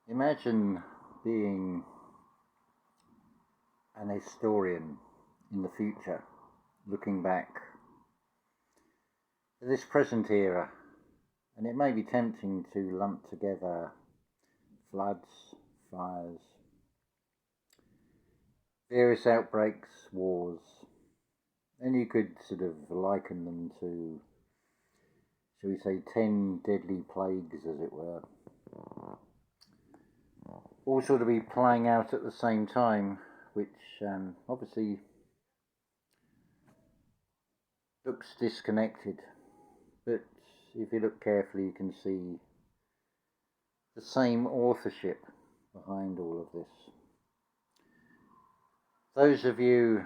Imagine being an historian in the future, looking back at this present era, and it may be tempting to lump together floods, fires, various outbreaks, wars, and you could sort of liken them to, shall we say, 10 deadly plagues, as it were, all sort of be playing out at the same time, which obviously looks disconnected, but if you look carefully you can see the same authorship behind all of this. Those of you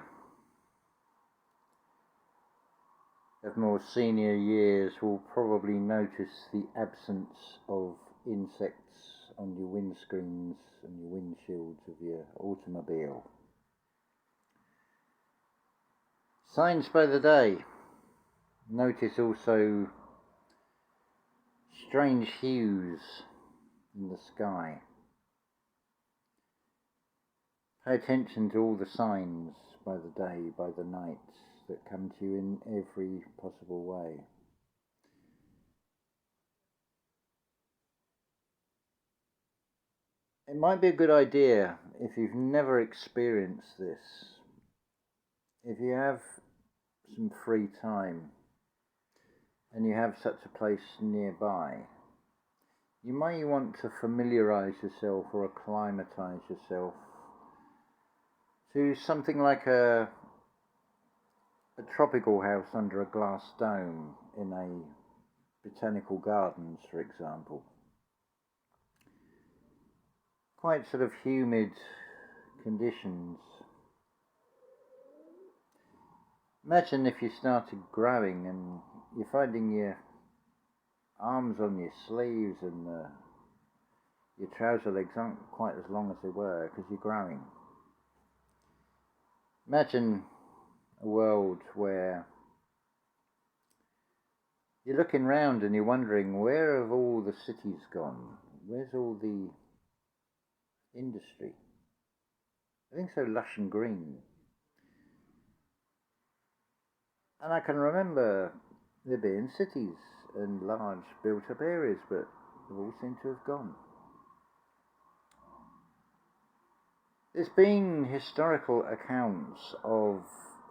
of more senior years will probably notice the absence of insects on your windscreens and your windshields of your automobile. Signs by the day. Notice also strange hues in the sky. Pay attention to all the signs by the day, by the night, that come to you in every possible way. It might be a good idea, if you've never experienced this, if you have some free time and you have such a place nearby, you may want to familiarise yourself or acclimatise yourself to something like a tropical house under a glass dome in a botanical gardens, for example. Quite sort of humid conditions. Imagine if you started growing and you're finding your arms on your sleeves and your trouser legs aren't quite as long as they were because you're growing. Imagine a world where you're looking round and you're wondering, where have all the cities gone? Where's all the industry? Everything's so lush and green. And I can remember there being cities and large built-up areas, but they all seem to have gone. There's been historical accounts of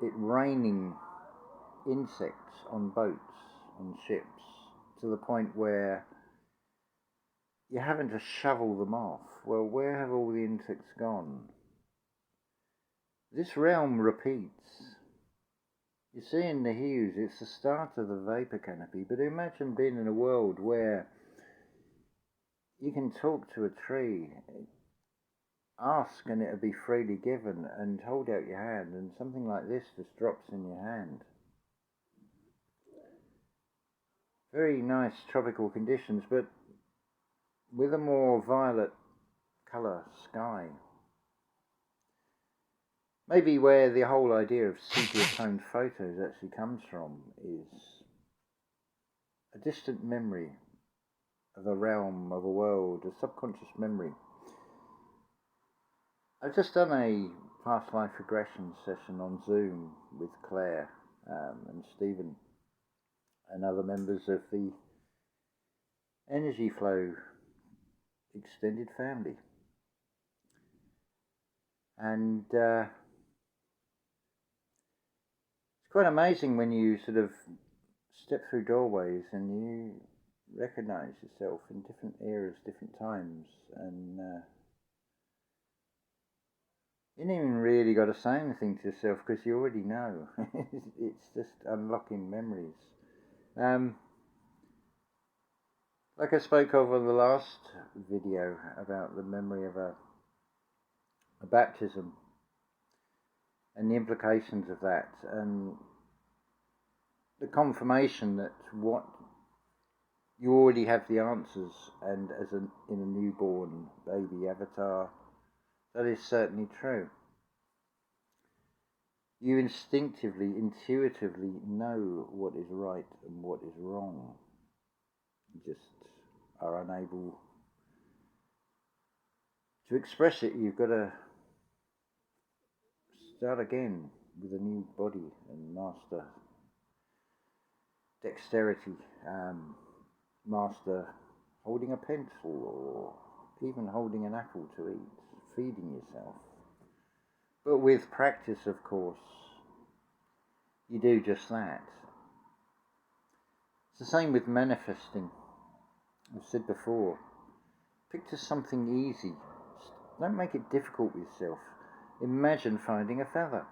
it raining insects on boats, on ships, to the point where you're having to shovel them off. Well, where have all the insects gone? This realm repeats. You're seeing the hues, it's the start of the vapour canopy, but imagine being in a world where you can talk to a tree, ask and it'll be freely given, and hold out your hand and something like this just drops in your hand. Very nice tropical conditions, but with a more violet colour sky. Maybe where the whole idea of sepia-toned photos actually comes from is a distant memory of a realm, of a world, a subconscious memory. I've just done a past life regression session on Zoom with Claire and Stephen and other members of the Energy Flow extended family. And it's quite amazing when you sort of step through doorways and you recognise yourself in different eras, different times, and you ain't even really got to say anything to yourself because you already know. It's just unlocking memories. Like I spoke of in the last video about the memory of a baptism and the implications of that, and the confirmation that what you already have the answers, and in a newborn baby avatar, that is certainly true. You instinctively, intuitively know what is right and what is wrong. You just are unable To express it, you've got to start again with a new body and master dexterity, master holding a pencil or even holding an apple to eat, feeding yourself. But with practice, of course, you do just that. It's the same with manifesting. I've said before, picture something easy. Don't make it difficult with yourself. Imagine finding a feather.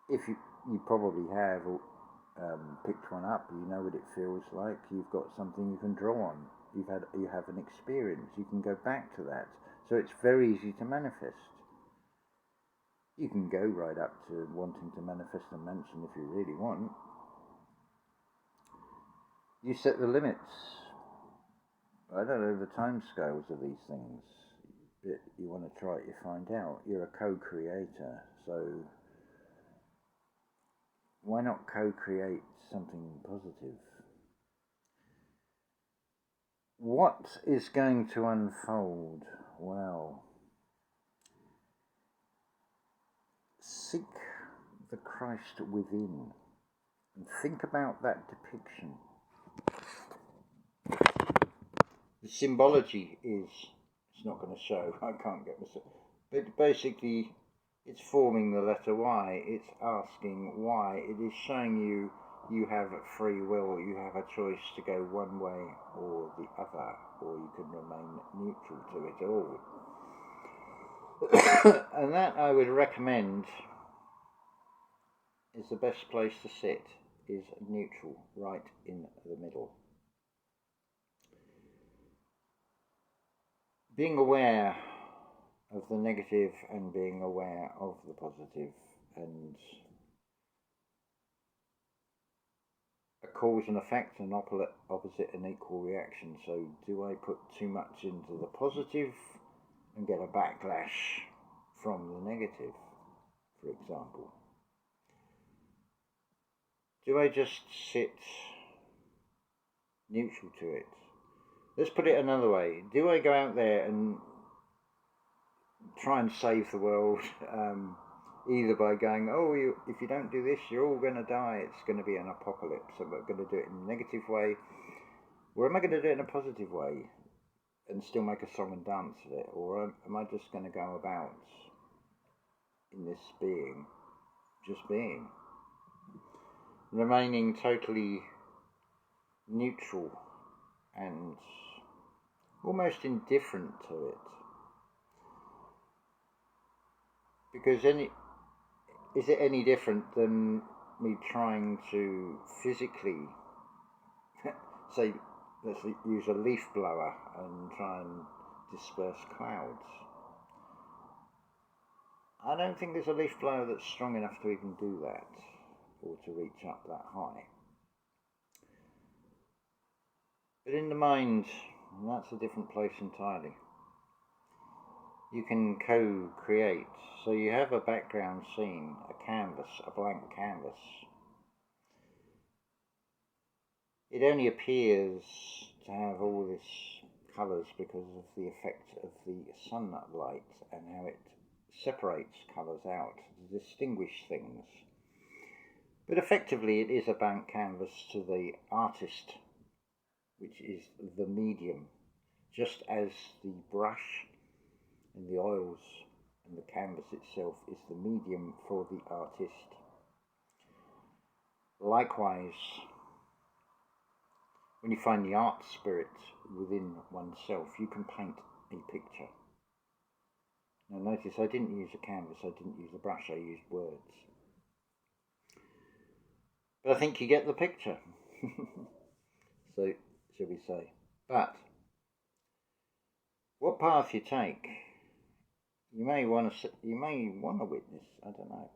If you probably have picked one up, you know what it feels like. You've got something you can draw on. You have an experience. You can go back to that. So it's very easy to manifest. You can go right up to wanting to manifest a mansion if you really want. You set the limits. I don't know the time scales of these things. But you want to try it, you find out. You're a co-creator, so why not co-create something positive? What is going to unfold? Well, seek the Christ within and think about that depiction. The symbology is, it's not going to show, I can't get myself, but basically it's forming the letter Y. It's asking why. It is showing you have free will. You have a choice to go one way or the other, or you can remain neutral to it all. And that I would recommend is the best place to sit, is neutral, right in the middle. Being aware of the negative and being aware of the positive, and a cause and effect, an opposite and equal reaction. So do I put too much into the positive and get a backlash from the negative, for example? Do I just sit neutral to it? Let's put it another way. Do I go out there and try and save the world, either by going, if you don't do this, you're all going to die, it's going to be an apocalypse, and we're going to do it in a negative way, or am I going to do it in a positive way and still make a song and dance with it, or am I just going to go about in this being, just being, remaining totally neutral and almost indifferent to it? Because is it any different than me trying to physically, say, let's use a leaf blower and try and disperse clouds? I don't think there's a leaf blower that's strong enough to even do that, or to reach up that high. But in the mind, that's a different place entirely. You can co-create. So you have a background scene, a canvas, a blank canvas. It only appears to have all these colours because of the effect of the sunlight and how it separates colours out to distinguish things. But effectively it is a blank canvas to the artist, which is the medium, just as the brush and the oils and the canvas itself is the medium for the artist. Likewise, when you find the art spirit within oneself, you can paint a picture. Now notice I didn't use a canvas, I didn't use a brush, I used words. But I think you get the picture. So, shall we say. But what path you take, you may want to witness, I don't know,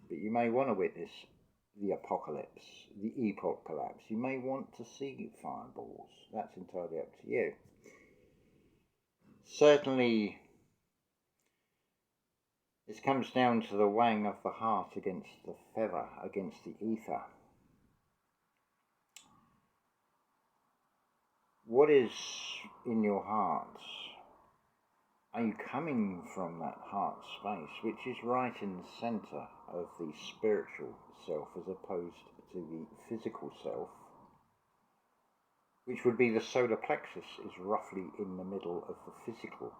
but you may want to witness the apocalypse, the epoch collapse. You may want to see fireballs. That's entirely up to you. Certainly, it comes down to the weighing of the heart against the feather, against the ether. What is in your heart? are you coming from that heart space, which is right in the center of the spiritual self as opposed to the physical self, which would be the solar plexus, is roughly in the middle of the physical.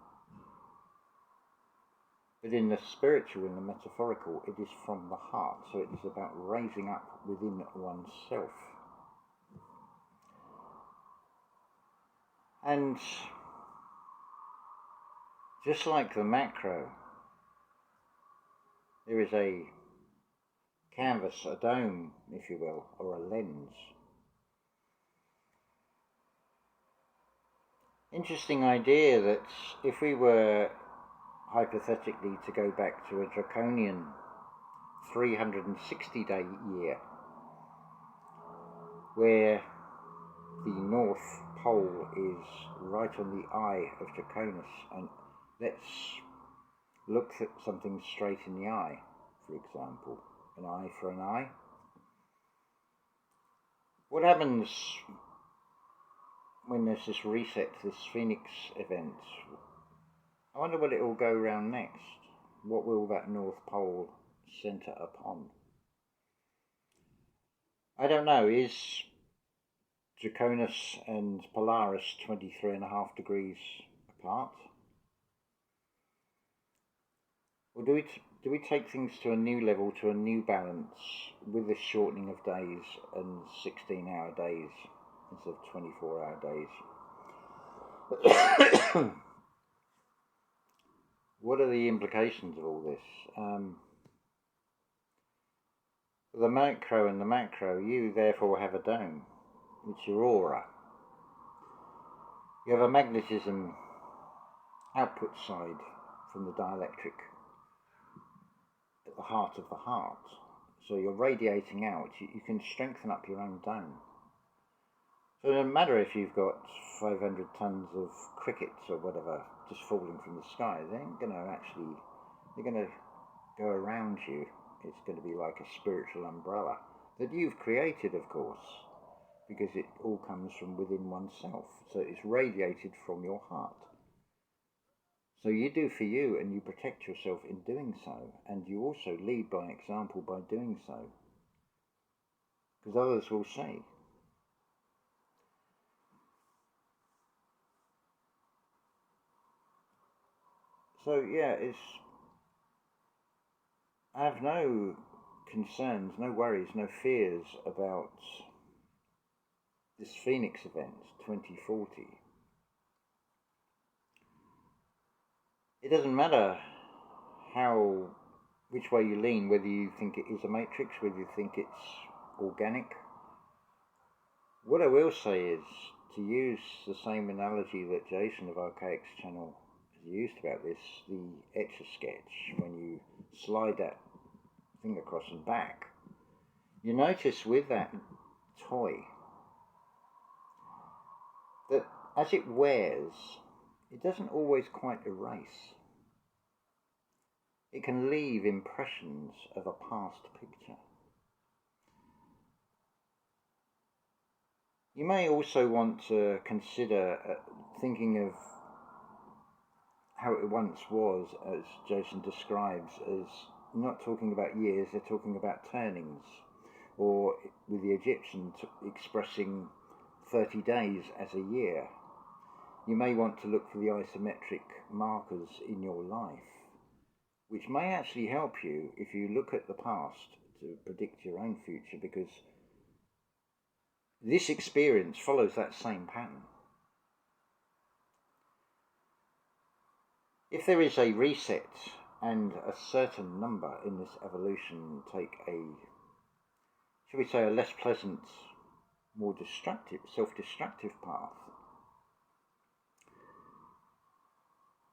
But in the spiritual, in the metaphorical, it is from the heart, so it is about raising up within oneself. And just like the macro, there is a canvas, a dome, if you will, or a lens. Interesting idea that if we were hypothetically to go back to a draconian 360-day year, where the North Pole is right on the eye of Draconis, and let's look at something straight in the eye, for example, an eye for an eye. What happens when there's this reset, this Phoenix event? I wonder what it will go round next. What will that North Pole centre upon? I don't know. Is Draconis and Polaris 23.5 degrees apart? Or do we take things to a new level, to a new balance, with the shortening of days and 16-hour days instead of 24-hour days? What are the implications of all this? The micro and the macro, you therefore have a dome. It's your aura. You have a magnetism output side from the dielectric at the heart of the heart. So you're radiating out. You can strengthen up your own dome. So it doesn't matter if you've got 500 tons of crickets or whatever just falling from the sky. They ain't going to actually, they're going to go around you. It's going to be like a spiritual umbrella that you've created, of course, because it all comes from within oneself. So it's radiated from your heart. So you do for you, and you protect yourself in doing so, and you also lead by example by doing so, because others will say. So yeah, I have no concerns, no worries, no fears about this Phoenix event 2040. It doesn't matter which way you lean, whether you think it is a matrix, whether you think it's organic. What I will say is, to use the same analogy that Jason of Archaic's channel has used about this, the Etch-a-Sketch, when you slide that thing across and back, you notice with that toy that as it wears, it doesn't always quite erase. It can leave impressions of a past picture. You may also want to consider thinking of how it once was, as Jason describes, as not talking about years, they're talking about turnings, or with the Egyptians expressing 30 days as a year. You may want to look for the isometric markers in your life, which may actually help you if you look at the past to predict your own future, because this experience follows that same pattern. If there is a reset and a certain number in this evolution take a, shall we say, a less pleasant, more destructive, self-destructive path,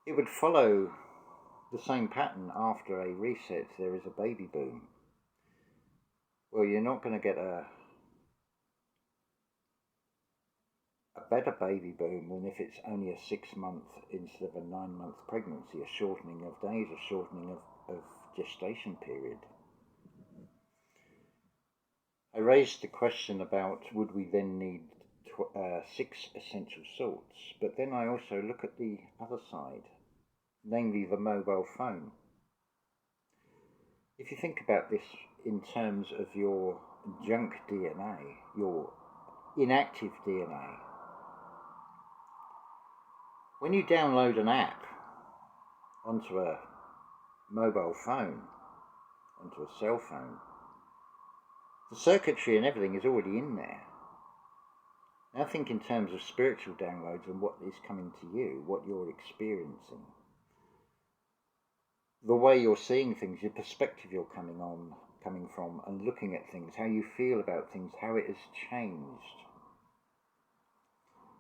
it would follow the same pattern. After a reset, there is a baby boom. Well, you're not going to get a better baby boom than if it's only a 6-month instead of a 9-month pregnancy, a shortening of days, a shortening of gestation period. I raised the question about would we then need 6 essential salts, but then I also look at the other side. namely the mobile phone. If you think about this in terms of your junk DNA, your inactive DNA, when you download an app onto a mobile phone, onto a cell phone, the circuitry and everything is already in there. Now think in terms of spiritual downloads and what is coming to you, what you're experiencing. The way you're seeing things, your perspective you're coming from and looking at things, how you feel about things, how it has changed.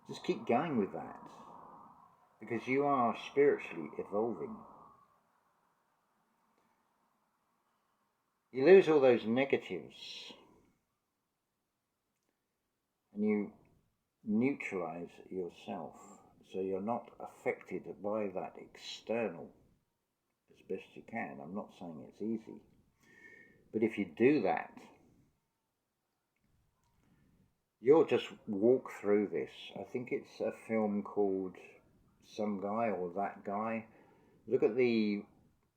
Just keep going with that, because you are spiritually evolving. You lose all those negatives and you neutralize yourself, so you're not affected by that external as best you can. I'm not saying it's easy, but if you do that, you'll just walk through this. I think it's a film called Some Guy or That Guy. Look at the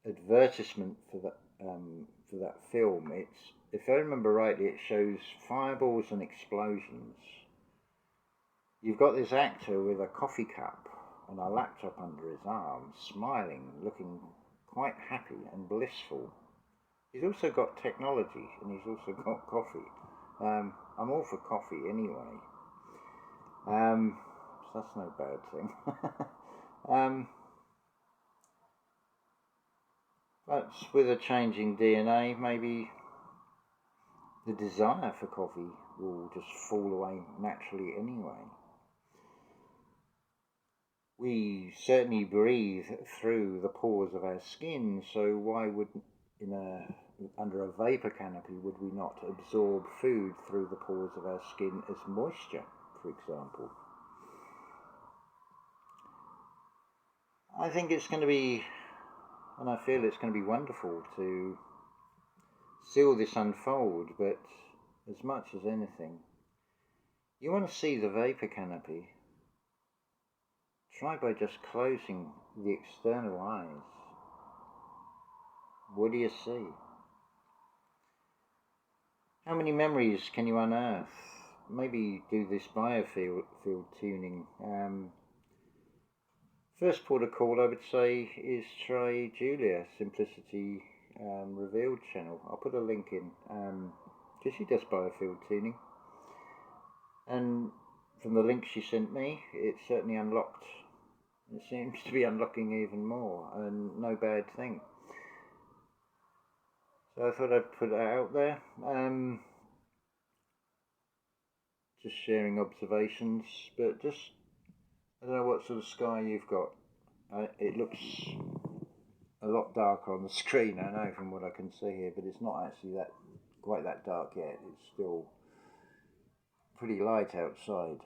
advertisement for that film. It's, if I remember rightly, it shows fireballs and explosions. You've got this actor with a coffee cup and a laptop under his arm, smiling, looking quite happy and blissful. He's also got technology and he's also got coffee. I'm all for coffee anyway, so that's no bad thing. But with a changing DNA, maybe the desire for coffee will just fall away naturally anyway. We certainly breathe through the pores of our skin, so why would, under a vapor canopy, would we not absorb food through the pores of our skin as moisture, for example? I think it's going to be, and I feel it's going to be wonderful to see all this unfold, but as much as anything, you want to see the vapor canopy. Try by just closing the external eyes. What do you see? How many memories can you unearth? Maybe do this biofield tuning. First port of call, I would say, is try Julia Simplicity Revealed channel. I'll put a link in, because she does biofield tuning. And from the link she sent me, it certainly unlocked. It seems to be unlocking even more, and no bad thing. So I thought I'd put that out there. Just sharing observations, but just, I don't know what sort of sky you've got. It looks a lot darker on the screen, I know, from what I can see here, but it's not actually quite that dark yet. It's still pretty light outside.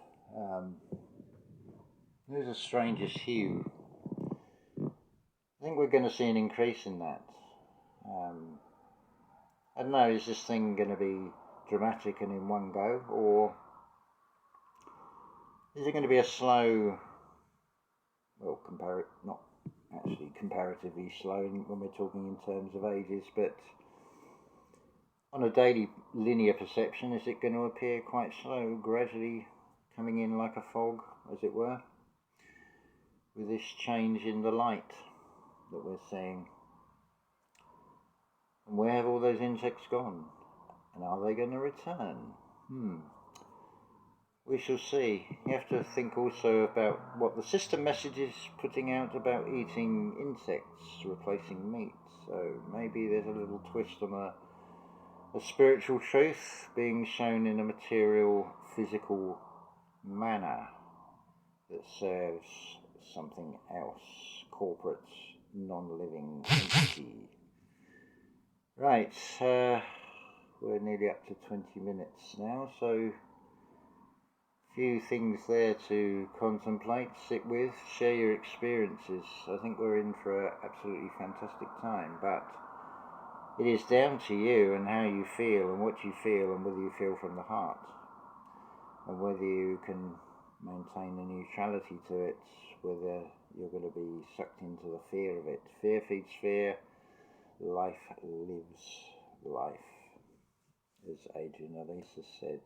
There's a strangest hue. I think we're going to see an increase in that. I don't know, is this thing going to be dramatic and in one go, or is it going to be a slow, well, not actually comparatively slow when we're talking in terms of ages, but on a daily linear perception, is it going to appear quite slow, gradually coming in like a fog, as it were, with this change in the light that we're seeing? And where have all those insects gone? And are they going to return? We shall see. You have to think also about what the system message is putting out about eating insects, replacing meat. So maybe there's a little twist on a spiritual truth being shown in a material, physical manner that serves something else, corporate, non-living entity. Right, we're nearly up to 20 minutes now, so few things there to contemplate, sit with, share your experiences. I think we're in for an absolutely fantastic time, but it is down to you and how you feel and what you feel and whether you feel from the heart and whether you can maintain a neutrality to it, whether you're going to be sucked into the fear of it. Fear feeds fear, life lives life, as Adrian Alisa said.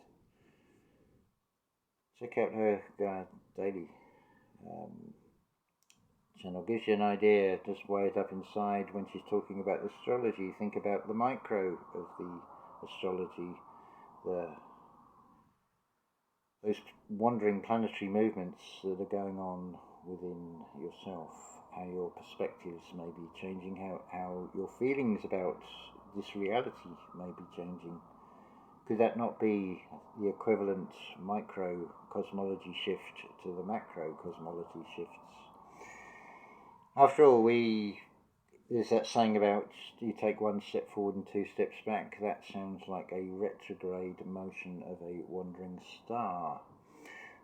Check out her daily channel. Gives you an idea just wired up inside when she's talking about astrology. Think about the micro of the astrology, those wandering planetary movements that are going on within yourself, how your perspectives may be changing, how your feelings about this reality may be changing. Could that not be the equivalent micro cosmology shift to the macro cosmology shifts? After all, there's that saying about you take one step forward and 2 steps back. That sounds like a retrograde motion of a wandering star.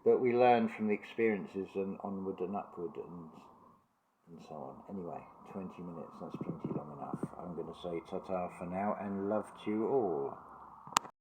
But we learn from the experiences and onward and upward and so on. Anyway, 20 minutes, that's plenty long enough. I'm going to say ta-ta for now and love to you all.